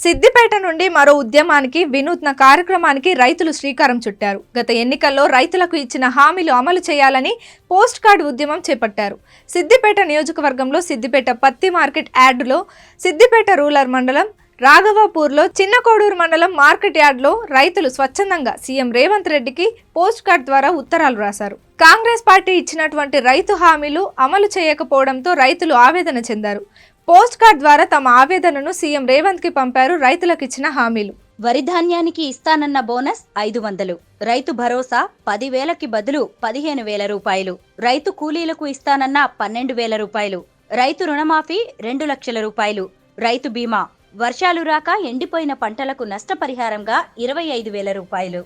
సిద్దిపేట నుండి మరో ఉద్యమానికి వినూత్న కార్యక్రమానికి రైతులు శ్రీకారం చుట్టారు. గత ఎన్నికల్లో రైతులకు ఇచ్చిన హామీలు అమలు చేయాలని పోస్ట్ కార్డు ఉద్యమం చేపట్టారు. సిద్దిపేట నియోజకవర్గంలో సిద్దిపేట పత్తి మార్కెట్ యార్డులో, సిద్దిపేట రూరల్ మండలం రాఘవాపూర్లో, చిన్నకోడూరు మండలం మార్కెట్ యార్డ్లో రైతులు స్వచ్ఛందంగా సీఎం రేవంత్ రెడ్డికి పోస్ట్ కార్డ్ ద్వారా ఉత్తరాలు రాశారు. కాంగ్రెస్ పార్టీ ఇచ్చినటువంటి రైతు హామీలు అమలు చేయకపోవడంతో రైతులు ఆవేదన చెందారు. పోస్ట్ కార్డ్ ద్వారా తమ ఆవేదనను సీఎం రేవంత్ కి పంపారు. రైతులకు ఇచ్చిన హామీలు: వరి ధాన్యానికి ఇస్తానన్న బోనస్ 500, రైతు భరోసా 10,000కి బదులు 15,000 రూపాయలు, రైతు కూలీలకు ఇస్తానన్న 12,000 రూపాయలు, రైతు రుణమాఫీ 2 లక్షల రూపాయలు, రైతు బీమా, వర్షాలు రాక ఎండిపోయిన పంటలకు నష్టపరిహారంగా 25,000 రూపాయలు.